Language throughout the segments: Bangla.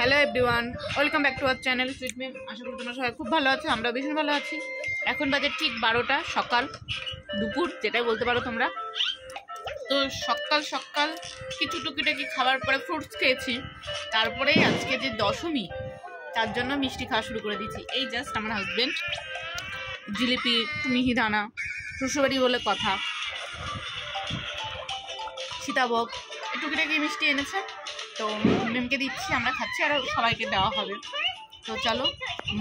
Hello everyone, welcome back to our channel Sweet Mim. আশা করি তোমরা সবাই খুব ভালো আছো, আমরা ভীষণ ভালো আছি। এখন বাজে ঠিক 12টা সকাল, দুপুর যেটাই বলতে পারো তোমরা। তো সকাল সকাল কিছু টুকিটাকি খাবার পরে ফ্রুটস খেয়েছি, তারপরেই আজকে যে দশমী তার জন্য মিষ্টি খাওয়া শুরু করে দিয়েছি। এই জাস্ট আমার হাজবেন্ড জিলিপি, মিহিদানা, শ্বশুরবাড়ি বলে কথা, সীতাভোগ, টুকিটাকি মিষ্টি এনেছে। তো মেমকে দিচ্ছি, আমরা খাচ্ছি, আর সবাইকে দেওয়া হবে। তো চলো,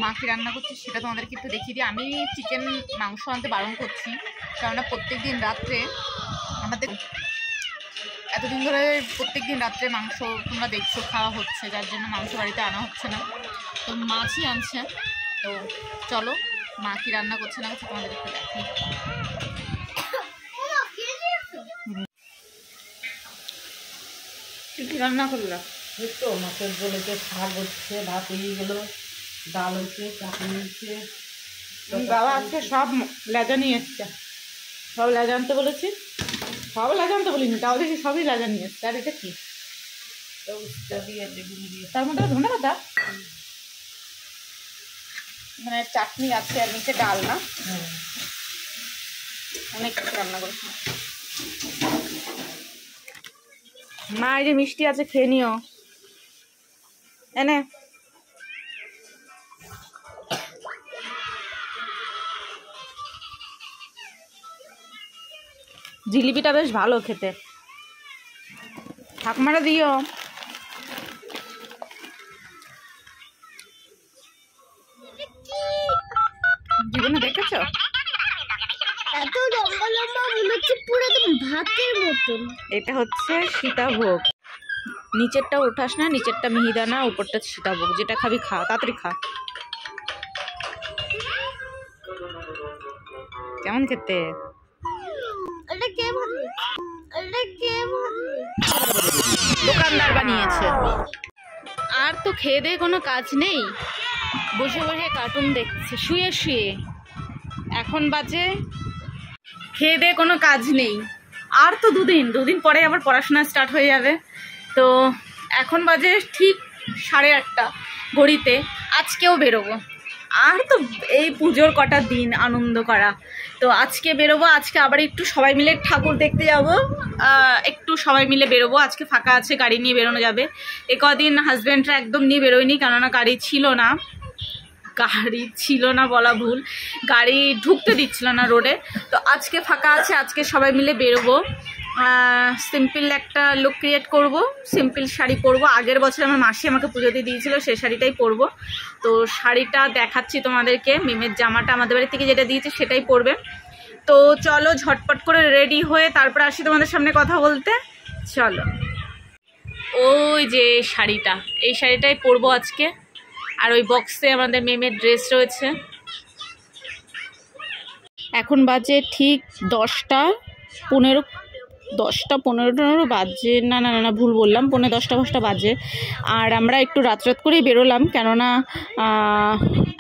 মা কি রান্না করছি সেটা তোমাদেরকে একটু দেখিয়ে দিই। আমি চিকেন মাংস আনতে বারণ করছি, কেননা প্রত্যেক দিন রাত্রে আমাদের এতদিন ধরে প্রত্যেক দিন রাত্রে মাংস তোমরা দেখছো খাওয়া হচ্ছে, যার জন্য মাংস বাড়িতে আনা হচ্ছে না। তো মাছই আনছে। তো চলো, মা কি রান্না করছে না করছে তোমাদের একটু দেখি। কি রান্না করলাম? তো মাছের ঝোলেতে শাক হচ্ছে, ভাত হয়ে গেল, ডাল হচ্ছে, চাটনি হচ্ছে। বাবা আজকে সব লেজা নিয়ে এসছে, সব লেজা আনতে বলেছি, সব লেজা আনতে বলিনি, তাও দেখি সবই লেজা নিয়ে এসছে। আর এটা কি? তার মধ্যে ধনে পাতা, মানে চাটনি আছে, আর নিচে ডাল না, অনেক কিছু রান্না করেছি। মা এই যে মিষ্টি আছে, খেয়ে নিও। এনে জিলিপিটা বেশ ভালো খেতে, ঠাকুমারা দিও। জীবনে দেখেছ এত লম্বা লম্বা মনে হচ্ছে পুরো একদম ভাতের মতন। এটা হচ্ছে সীতাভোগ, নিচেরটা ওঠাস না, নিচেরটা মিহিদানা, উপরটা সীতাভোগ। যেটা খাবি খা, তাড়াতাড়ি খা। কেমন খেতে? এটা কে বানিয়েছে? এটা কে বানিয়েছে? দোকানদার বানিয়েছে। আর তো খেয়ে দিয়ে কোনো কাজ নেই, বসে বসে কার্টুন দেখছে শুয়ে শুয়ে। এখন বাজে, খেয়ে দিয়ে কোনো কাজ নেই, আর তো দুদিন পরে আবার পড়াশোনা স্টার্ট হয়ে যাবে। তো এখন বাজে ঠিক 8:30 ঘড়িতে। আজকেও বেরোবো, আর তো এই পুজোর কটা দিন আনন্দ করা। তো আজকে বেরোবো, আজকে আবার একটু সবাই মিলে ঠাকুর দেখতে যাব, একটু সবাই মিলে বেরোবো। আজকে ফাঁকা আছে, গাড়ি নিয়ে বেরোনো যাবে। এ কদিন হাজব্যান্ডরা একদম নিয়ে বেরোয়নি, কেননা গাড়ি ছিল না বলা ভুল, গাড়ি ঢুকতে দিচ্ছিল না রোডে। তো আজকে ফাঁকা আছে, আজকে সবাই মিলে বেরোবো। সিম্পল একটা লুক ক্রিয়েট করব, সিম্পল শাড়ি পরবো। আগের বছর আমার মাসি আমাকে পুজো দিয়ে দিয়েছিল, সেই শাড়িটাই পরবো। তো শাড়িটা দেখাচ্ছি তোমাদেরকে, মিমের জামাটা আমাদের বাড়ি থেকে যেটা দিয়েছে সেটাই পরবে। তো চলো ঝটপট করে রেডি হয়ে তারপর আসি তোমাদের সামনে কথা বলতে। চলো, ওই যে শাড়িটা, এই শাড়িটাই পরবো আজকে। আর ওই বক্সে আমাদের মেমের ড্রেস রয়েছে। এখন বাজে ঠিক 10:15 বাজে, না ভুল বললাম, 10:15 বাজে। আর আমরা একটু রাত করেই বেরোলাম, কেননা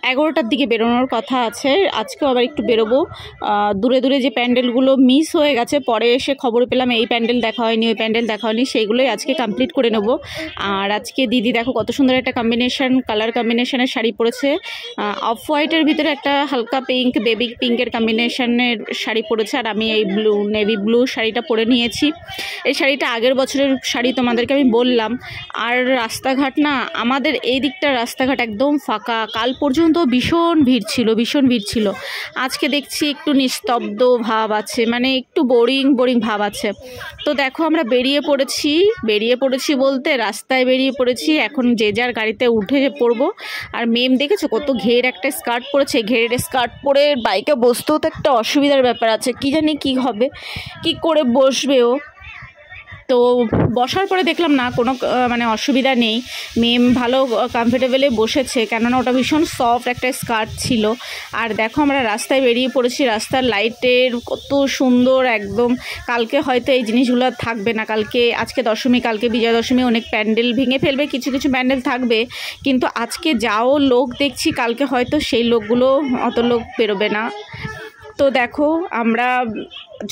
11টার দিকে বেরোনোর কথা আছে। আজকেও আবার একটু বেরোবো। দূরে যে প্যান্ডেলগুলো মিস হয়ে গেছে, পরে এসে খবর পেলাম এই প্যান্ডেল দেখা হয়নি, ওই প্যান্ডেল দেখা হয়নি, সেইগুলোই আজকে কমপ্লিট করে নেব। আর আজকে দিদি দেখো কত সুন্দর একটা কালার কম্বিনেশনের শাড়ি পরেছে। অফ হোয়াইটের ভিতরে একটা হালকা পিঙ্ক, বেবি পিঙ্কের কম্বিনেশনের শাড়ি পরেছে। আর আমি এই নেভি ব্লু শাড়িটা পরে নিয়েছি। এই শাড়িটা আগের বছরের শাড়ি, তোমাদেরকে আমি বললাম। আর রাস্তাঘাট না, আমাদের এই দিকটার রাস্তাঘাট একদম ফাঁকা। কাল পর্যন্ত ভীষণ ভিড় ছিল। আজকে দেখছি একটু নিস্তব্ধ ভাব আছে, মানে একটু বোরিং ভাব আছে। তো দেখো আমরা বেরিয়ে পড়েছি বলতে রাস্তায় বেরিয়ে পড়েছি। এখন যে যার গাড়িতে উঠে পড়বো। আর মেম দেখেছো কত ঘের একটা স্কার্ট পরেছে, ঘেরের স্কার্ট পরে বাইকে বসতেও তো একটা অসুবিধার ব্যাপার আছে, কি জানি কি হবে, কি করে বসবেও। তো বসার পরে দেখলাম না কোনো মানে অসুবিধা নেই, মেম ভালো কমফোর্টেবলে বসেছে, কেননা ওটা ভীষণ সফট একটা স্কার্ট ছিল। আর দেখো আমরা রাস্তায় বেরিয়ে পড়েছি, রাস্তার লাইটের কত সুন্দর একদম। কালকে হয়তো এই জিনিসগুলো থাকবে না, আজকে দশমী, কালকে বিজয়া দশমী, অনেক প্যান্ডেল ভেঙে ফেলবে, কিছু প্যান্ডেল থাকবে। কিন্তু আজকে যাও লোক দেখছি, কালকে হয়তো সেই লোকগুলো অত লোক বেরোবে না। তো দেখো আমরা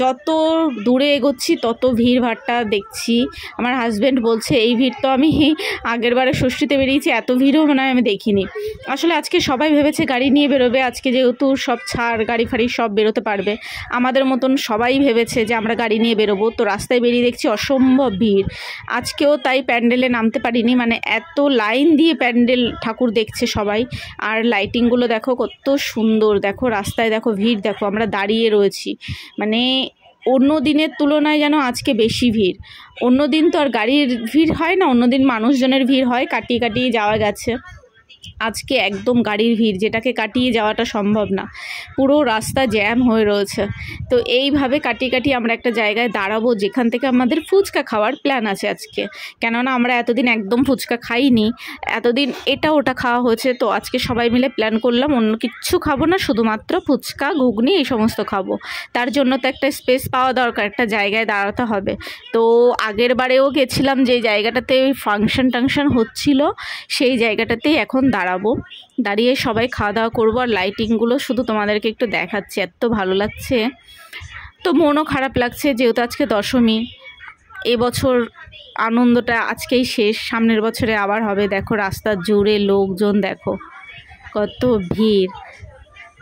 যত দূরে এগোচ্ছি তত ভিড় ভাট্টা দেখছি। আমার হাজব্যান্ড বলছে এই ভিড় তো আমি আগের বারে ষষ্ঠীতে বেরিয়েছি, এত ভিড়ও মনে হয় আমি দেখিনি। আসলে আজকে সবাই ভেবেছে গাড়ি নিয়ে বেরোবে, আজকে যেহেতু সব ছাড়, গাড়ি ফাড়ি সব বেরোতে পারবে, আমাদের মতন সবাই ভেবেছে যে আমরা গাড়ি নিয়ে বেরোবো। তো রাস্তায় বেরিয়ে দেখছি অসম্ভব ভিড়। আজকেও তাই প্যান্ডেলে নামতে পারিনি, মানে এত লাইন দিয়ে প্যান্ডেল ঠাকুর দেখছে সবাই। আর লাইটিংগুলো দেখো কত সুন্দর, দেখো রাস্তায় দেখো ভিড়, দেখো আমরা দাঁড়িয়ে রয়েছি। মানে অন্য দিনের তুলনায় যেন আজকে বেশি ভিড়। অন্য দিন তো আর গাড়ির ভিড় হয় না, অন্য দিন মানুষজনের ভিড় হয়, কাটিয়ে কাটিয়ে যাওয়া গেছে। আজকে একদম গাড়ির ভিড়, যেটাকে কাটিয়ে যাওয়াটা সম্ভব না, পুরো রাস্তা জ্যাম হয়ে রয়েছে। তো এইভাবে কাটিয়ে কাটিয়ে আমরা একটা জায়গায় দাঁড়াবো যেখান থেকে আমাদের ফুচকা খাওয়ার প্ল্যান আছে আজকে। কেননা আমরা এতদিন একদম ফুচকা খাইনি, এতদিন এটা ওটা খাওয়া হয়েছে। তো আজকে সবাই মিলে প্ল্যান করলাম অন্য কিচ্ছু খাবো না, শুধুমাত্র ফুচকা ঘুগনি এই সমস্ত খাবো। তার জন্য তো একটা স্পেস পাওয়া দরকার, একটা জায়গায় দাঁড়াতে হবে। তো আগের বারেও গেছিলাম যে জায়গাটাতে ওই ফাংশন হচ্ছিল, সেই জায়গাটাতেই এখন দাঁড়াবো, দাঁড়িয়ে সবাই খাওয়া দাওয়া করবো। আর লাইটিংগুলো শুধু তোমাদেরকে একটু দেখাচ্ছি, এত ভালো লাগছে। তো মনও খারাপ লাগছে যেহেতু আজকে দশমী, এবছর আনন্দটা আজকেই শেষ, সামনের বছরে আবার হবে। দেখো রাস্তা জুড়ে লোকজন, দেখো কত ভিড়।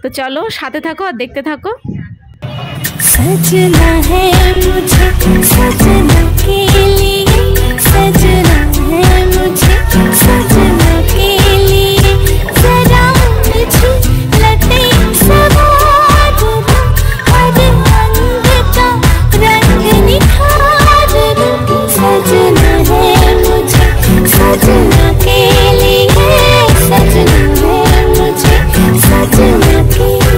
তো চলো সাথে থাকো আর দেখতে থাকো। सजना है मुझे सजना के लिए, सजना है मुझे सजना के लिए, जरा मुझे लटे सवार दो, हर रंग का रंग निखार दो। सजना है मुझे सजना के लिए, सजना है मुझे सजना के लिए।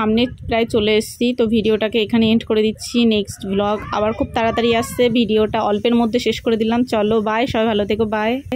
সামনে প্রায় চলে এসেছি। তো ভিডিওটাকে এখানে এন্ড করে দিচ্ছি। নেক্সট ব্লগ আবার খুব তাড়াতাড়ি আসছে, ভিডিওটা অল্পের মধ্যে শেষ করে দিলাম। চলো বাই, সবাই ভালো থেকো, বাই।